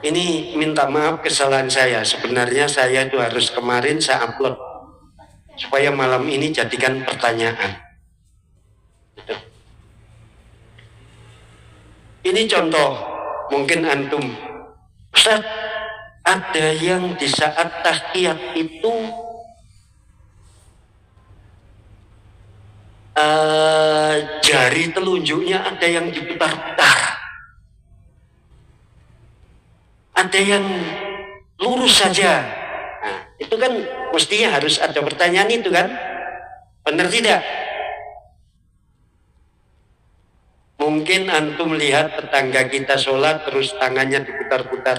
Ini minta maaf kesalahan saya. Sebenarnya saya itu harus kemarin saya upload supaya malam ini jadikan pertanyaan. Gitu. Ini contoh, mungkin antum, Ustaz, ada yang di saat tahiyat itu jari telunjuknya ada yang diputar-putar, ada yang lurus saja. Nah, itu kan mestinya harus ada pertanyaan itu kan, benar tidak? Mungkin antum lihat tetangga kita sholat terus tangannya diputar-putar.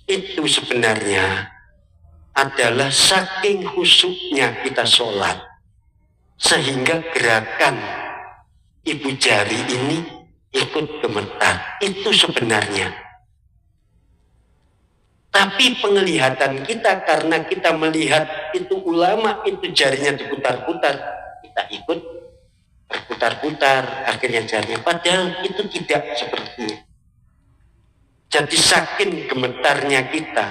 Itu sebenarnya adalah saking khusyuknya kita sholat, sehingga gerakan ibu jari ini ikut gemetar. Itu sebenarnya. Tapi penglihatan kita, karena kita melihat itu ulama itu jarinya diputar-putar, kita ikut berputar-putar akhirnya jarinya. Padahal itu tidak seperti. Jadi saking gemetarnya kita,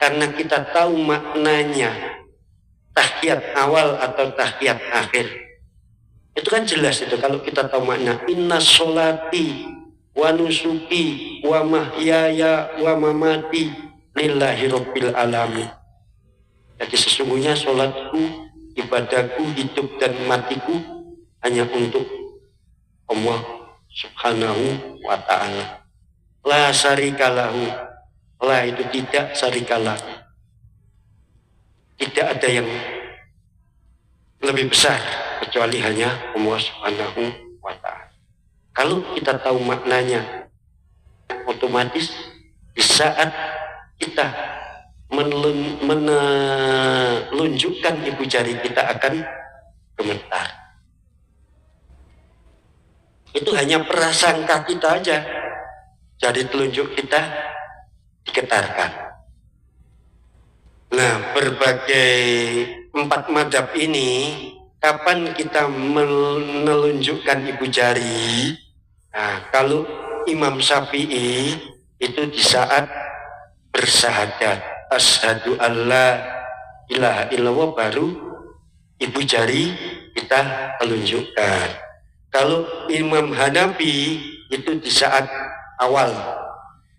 karena kita tahu maknanya tahiyat awal atau tahiyat akhir. Itu kan jelas itu kalau kita tahu makna inna sholati wa nusuki wa mahyaya wa mamati lillahi rabbil alamin. Jadi sesungguhnya sholatku, ibadahku, hidup dan matiku hanya untuk Allah subhanahu wa ta'ala. La syarikalahu. La itu tidak syarikalah. Tidak ada yang lebih besar kecuali hanya Allah subhanahu wa ta'ala. Kalau kita tahu maknanya, otomatis di saat kita menunjukkan ibu jari kita akan gemetar. Itu hanya prasangka kita aja. Jari telunjuk kita digetarkan. Nah, berbagai 4 madhab ini, kapan kita menunjukkan ibu jari? Nah, kalau Imam Syafi'i itu di saat bersyahadat, asyhadu alla ilaha illallah, baru ibu jari kita telunjukkan. Kalau Imam Hanafi itu di saat awal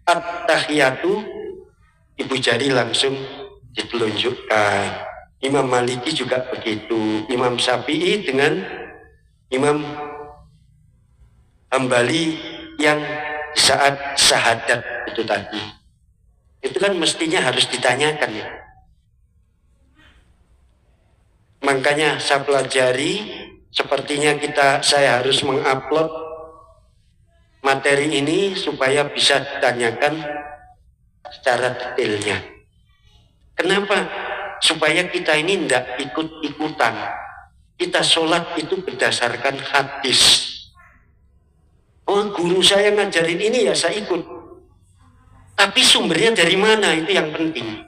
at-tahiyatu, ibu jari langsung ditelunjukkan. Imam Maliki juga begitu. Imam Syafi'i dengan Imam Hambali yang di saat syahadat itu tadi. Itu kan mestinya harus ditanyakan ya. Makanya saya pelajari, sepertinya saya harus mengupload materi ini supaya bisa ditanyakan secara detailnya. Kenapa? Supaya kita ini tidak ikut-ikutan. Kita sholat itu berdasarkan hadis. Oh, guru saya ngajarin ini ya saya ikut. Tapi sumbernya dari mana, itu yang penting.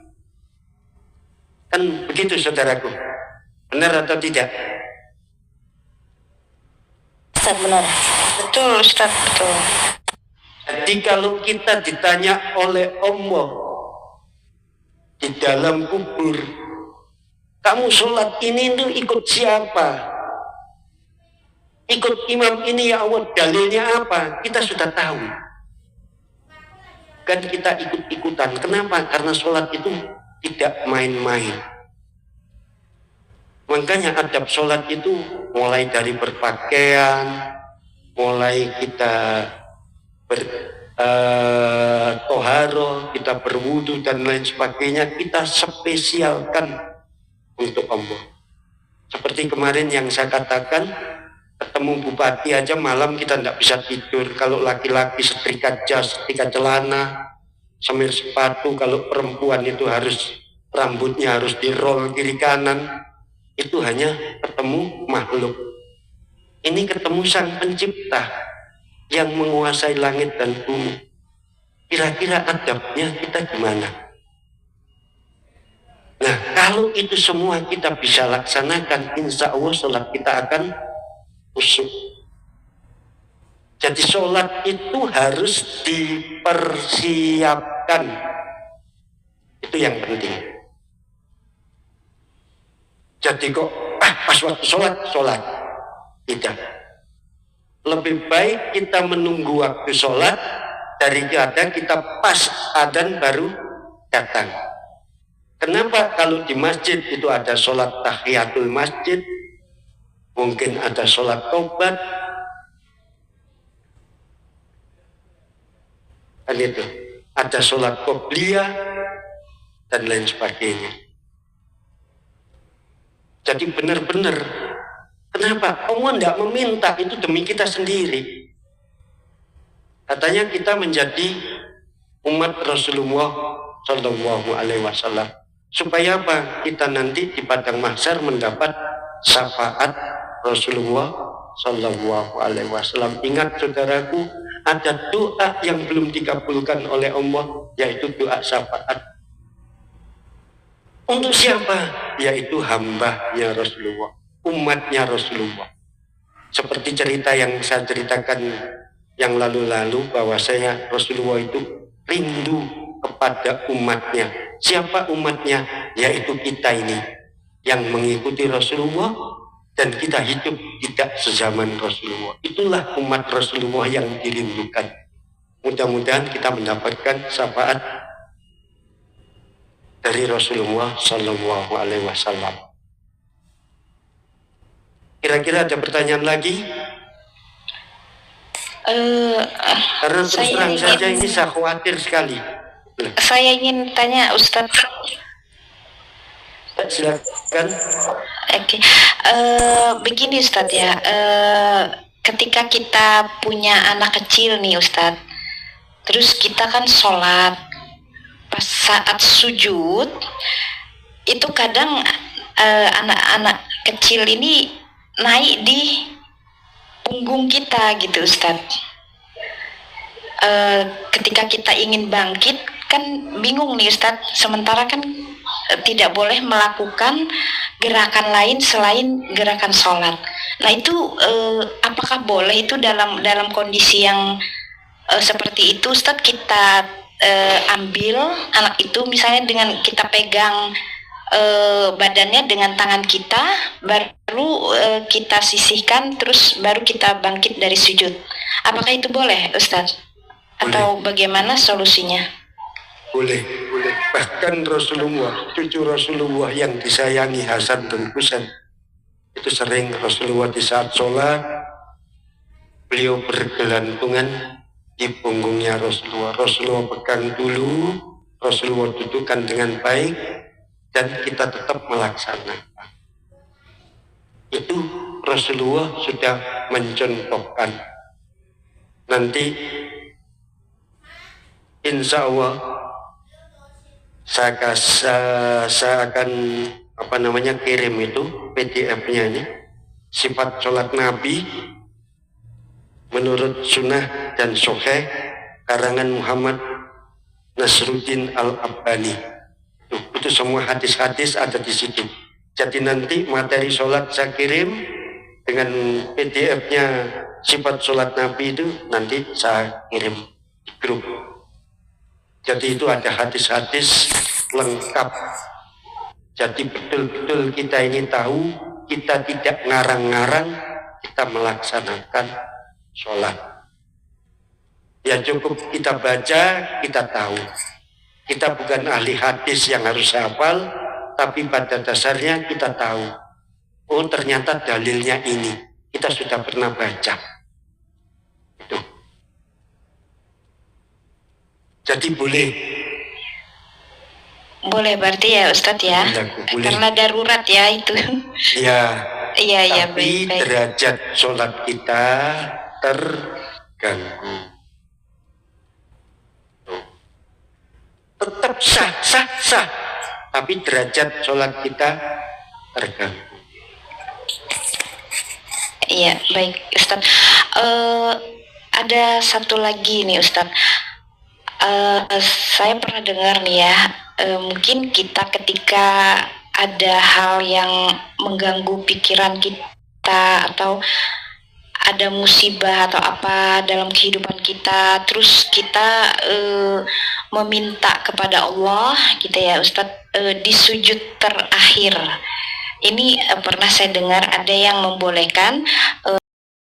Kan begitu saudaraku. Benar atau tidak? Ustaz, benar. Betul Ustaz, betul. Jadi kalau kita ditanya oleh Allah di dalam kubur, kamu sholat ini tuh ikut siapa? Ikut imam ini ya Allah, dalilnya apa? Kita sudah tahu. Kan kita ikut-ikutan. Kenapa? Karena sholat itu tidak main-main. Makanya adab sholat itu mulai dari berpakaian, mulai kita toharo, kita berwudu dan lain sebagainya, kita spesialkan untuk Allah. Seperti kemarin yang saya katakan, ketemu bupati aja malam kita tidak bisa tidur. Kalau laki-laki setrika jas, setrika celana, sambil sepatu. Kalau perempuan itu harus rambutnya harus dirol kiri kanan. Itu hanya ketemu makhluk. Ini ketemu Sang Pencipta yang menguasai langit dan bumi. Kira-kira adabnya kita gimana? Nah, kalau itu semua kita bisa laksanakan, insya Allah sholat kita akan khusyuk. Jadi sholat itu harus dipersiapkan. Itu yang penting. Jadi kok pas waktu sholat. Tidak. Lebih baik kita menunggu waktu sholat daripada kita pas adzan baru datang. Kenapa? Kalau di masjid itu ada sholat tahiyatul masjid, mungkin ada sholat taubat, kan itu, ada sholat qobliyah dan lain sebagainya. Jadi benar-benar, kenapa? Allah tidak meminta, itu demi kita sendiri. Katanya kita menjadi umat Rasulullah Shallallahu Alaihi Wasallam. Supaya apa? Kita nanti di padang mahsyar mendapat syafaat Rasulullah Shallallahu Alaihi Wasallam. Ingat saudaraku, ada doa yang belum dikabulkan oleh Allah, yaitu doa syafaat. Untuk siapa? Yaitu hambanya Rasulullah, umatnya Rasulullah. Seperti cerita yang saya ceritakan yang lalu-lalu, bahwa saya Rasulullah itu rindu kepada umatnya. Siapa umatnya? Yaitu kita ini yang mengikuti Rasulullah dan kita hidup tidak sezaman Rasulullah. Itulah umat Rasulullah yang dirindukan. Mudah-mudahan kita mendapatkan syafaat dari Rasulullah Shallallahu Alaihi Wasallam. Kira-kira ada pertanyaan lagi? Karena terus terang saja ini saya khawatir sekali. Saya ingin tanya Ustadz. Silakan. Oke. Begini Ustadz ya, ketika kita punya anak kecil nih Ustadz, terus kita kan sholat, pas saat sujud itu kadang anak-anak kecil ini naik di punggung kita gitu Ustadz. Ketika kita ingin bangkit kan bingung nih Ustadz, sementara kan tidak boleh melakukan gerakan lain selain gerakan sholat. Nah itu apakah boleh itu dalam kondisi yang seperti itu Ustadz, kita ambil anak itu misalnya dengan kita pegang badannya dengan tangan kita, baru kita sisihkan, terus baru kita bangkit dari sujud. Apakah itu boleh Ustadz? Atau bagaimana solusinya? Boleh. Bahkan Rasulullah, cucu Rasulullah yang disayangi Hasan dan Husain, itu sering Rasulullah di saat sholat, beliau bergelantungan di punggungnya Rasulullah. Rasulullah pegang dulu, Rasulullah dudukkan dengan baik, dan kita tetap melaksanakan. Itu Rasulullah sudah mencontohkan. Nanti insya Allah saya akan kirim itu PDF-nya ini, sifat sholat Nabi menurut sunnah dan sahih karangan Muhammad Nasruddin Al-Albani. Itu semua hadis-hadis ada di situ. Jadi nanti materi sholat saya kirim dengan PDF-nya sifat sholat Nabi itu nanti saya kirim di grup. Jadi itu ada hadis-hadis lengkap. Jadi betul-betul kita ini tahu, kita tidak ngarang-ngarang, kita melaksanakan sholat. Ya cukup kita baca, kita tahu. Kita bukan ahli hadis yang harus hafal, tapi pada dasarnya kita tahu. Oh ternyata dalilnya ini, kita sudah pernah baca. Itu. Jadi boleh. Boleh berarti ya Ustadz ya? Boleh. Karena darurat ya itu. Ya. Iya, tapi baik. Derajat sholat kita terganggu. Tetap sah. Tapi derajat sholat kita terganggu. Iya, baik Ustadz. Ada satu lagi nih Ustadz. Saya pernah dengar nih ya, mungkin kita ketika ada hal yang mengganggu pikiran kita atau ada musibah atau apa dalam kehidupan kita, terus kita meminta kepada Allah gitu ya Ustadz, di sujud terakhir ini pernah saya dengar ada yang membolehkan